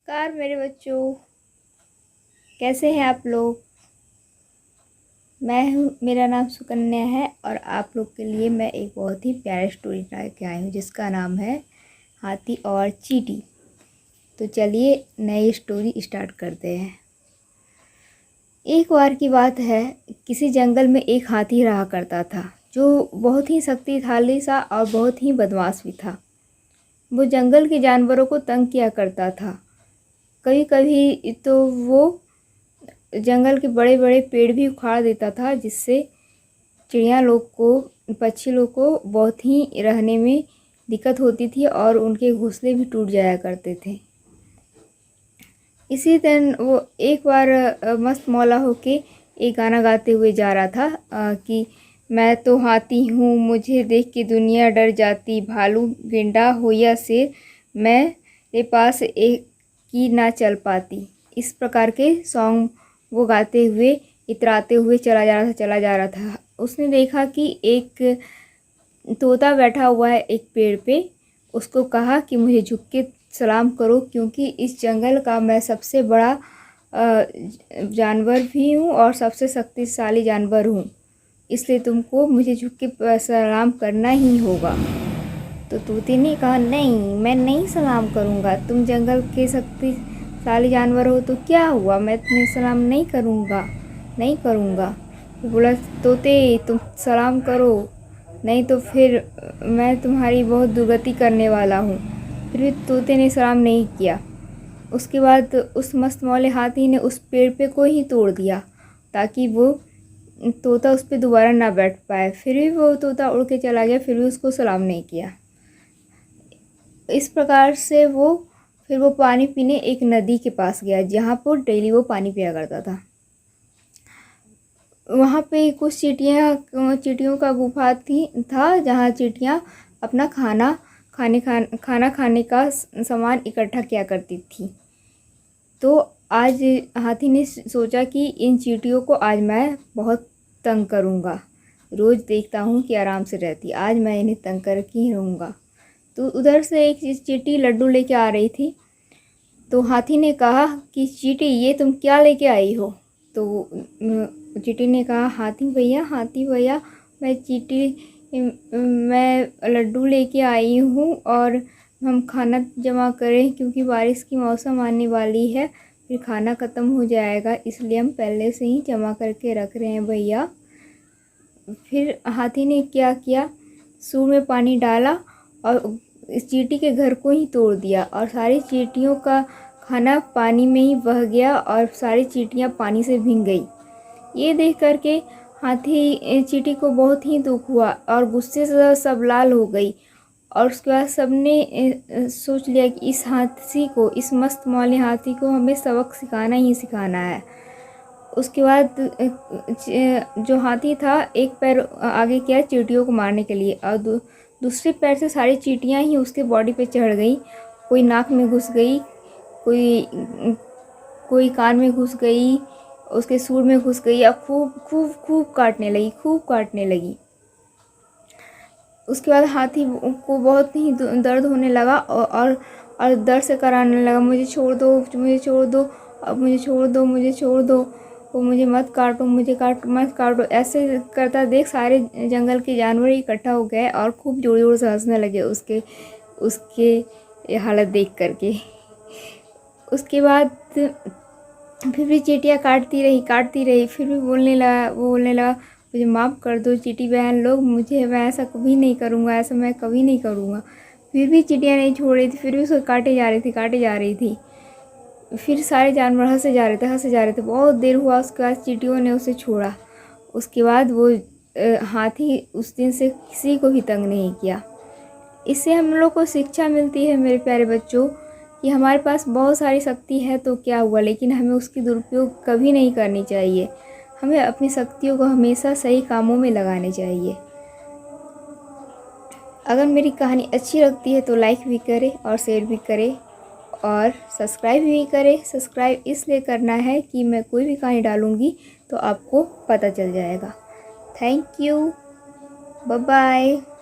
नमस्कार मेरे बच्चों, कैसे हैं आप लोग। मेरा नाम सुकन्या है और आप लोग के लिए मैं एक बहुत ही प्यारी स्टोरी लेके आई हूँ जिसका नाम है हाथी और चींटी। तो चलिए नई स्टोरी स्टार्ट करते हैं। एक बार की बात है, किसी जंगल में एक हाथी रहा करता था जो बहुत ही शक्तिशाली सा और बहुत ही बदमाश भी था। वो जंगल के जानवरों को तंग किया करता था। कभी कभी तो वो जंगल के बड़े बड़े पेड़ भी उखाड़ देता था, जिससे चिड़िया लोग को, पक्षी लोग को बहुत ही रहने में दिक्कत होती थी और उनके घोंसले भी टूट जाया करते थे। इसी दिन वो एक बार मस्त मौला होके एक गाना गाते हुए जा रहा था कि मैं तो हाथी हूँ, मुझे देख के दुनिया डर जाती, भालू गेंडा हो या शेर मेरे पास एक की ना चल पाती। इस प्रकार के सॉन्ग वो गाते हुए इतराते हुए चला जा रहा था। उसने देखा कि एक तोता बैठा हुआ है एक पेड़ पे। उसको कहा कि मुझे झुक के सलाम करो, क्योंकि इस जंगल का मैं सबसे बड़ा जानवर भी हूँ और सबसे शक्तिशाली जानवर हूँ, इसलिए तुमको मुझे झुक के सलाम करना ही होगा। तो तोते ने कहा, नहीं, मैं नहीं सलाम करूँगा, तुम जंगल के शक्तिशाली जानवर हो तो क्या हुआ, मैं तुम्हें सलाम नहीं करूँगा। तो बोला, तोते तुम सलाम करो, नहीं तो फिर मैं तुम्हारी बहुत दुर्गति करने वाला हूँ। फिर भी तोते ने सलाम नहीं किया। उसके बाद उस मस्त मौले हाथी ने उस पेड़ पे को ही तोड़ दिया ताकि वो तोता उस पर दोबारा ना बैठ पाए। फिर भी वो तोता उड़ के चला गया, फिर भी उसको सलाम नहीं किया। इस प्रकार से फिर वो पानी पीने एक नदी के पास गया, जहाँ पर डेली वो पानी पिया करता था। वहाँ पे कुछ चींटियों का गुफा था, जहाँ चींटियाँ अपना खाना खाने का सामान इकट्ठा किया करती थी। तो आज हाथी ने सोचा कि इन चींटियों को आज मैं बहुत तंग करूँगा। रोज़ देखता हूँ कि आराम से रहती, आज मैं इन्हें तंग करके ही रहूँगा। तो उधर से एक चींटी लड्डू लेके आ रही थी। तो हाथी ने कहा कि चींटी, ये तुम क्या लेके आई हो। तो चींटी ने कहा, हाथी भैया मैं लड्डू लेके आई हूँ और हम खाना जमा करें, क्योंकि बारिश की मौसम आने वाली है, फिर खाना ख़त्म हो जाएगा, इसलिए हम पहले से ही जमा करके रख रहे हैं भैया। फिर हाथी ने क्या किया, सूर में पानी डाला और इस चींटी के घर को ही तोड़ दिया और सारी चींटियों का खाना पानी में ही बह गया और सारी चींटियाँ पानी से भीग गई। ये देख करके हाथी चींटी को बहुत ही दुख हुआ और गुस्से से सब लाल हो गई। और उसके बाद सबने सोच लिया कि इस मस्त मौले हाथी को हमें सबक सिखाना ही सिखाना है। उसके बाद जो हाथी था, एक पैर आगे किया चींटियों को मारने के लिए और दूसरे पैर से सारी चींटियाँ ही उसके बॉडी पे चढ़ गई। कोई नाक में घुस गई, कोई कान में घुस गई, उसके सूंड में घुस गई और खूब काटने लगी। उसके बाद हाथी को बहुत ही दर्द होने लगा और दर्द से कराने लगा, मुझे छोड़ दो, अब मुझे छोड़ दो, वो मुझे मत काटो। ऐसे करता देख सारे जंगल के जानवर इकट्ठा हो गए और खूब जोर जोर से हंसने लगे उसके हालत देख करके। उसके बाद फिर भी चींटियाँ काटती रही, फिर भी बोलने लगा, मुझे माफ़ कर दो चींटी बहन लोग, मैं ऐसा कभी नहीं करूँगा। फिर भी चींटियाँ नहीं छोड़ रही थी, फिर भी उसको काटे जा रही थी। फिर सारे जानवर हंसे जा रहे थे। बहुत देर हुआ, उसके बाद चींटियों ने उसे छोड़ा। उसके बाद वो हाथी उस दिन से किसी को भी तंग नहीं किया। इससे हम लोग को शिक्षा मिलती है मेरे प्यारे बच्चों कि हमारे पास बहुत सारी शक्ति है तो क्या हुआ, लेकिन हमें उसकी दुरुपयोग कभी नहीं करनी चाहिए। हमें अपनी शक्तियों को हमेशा सही कामों में लगाने चाहिए। अगर मेरी कहानी अच्छी लगती है तो लाइक भी करें और शेयर भी करें और सब्सक्राइब भी करें। सब्सक्राइब इसलिए करना है कि मैं कोई भी कहानी डालूँगी तो आपको पता चल जाएगा। Thank you, bye bye.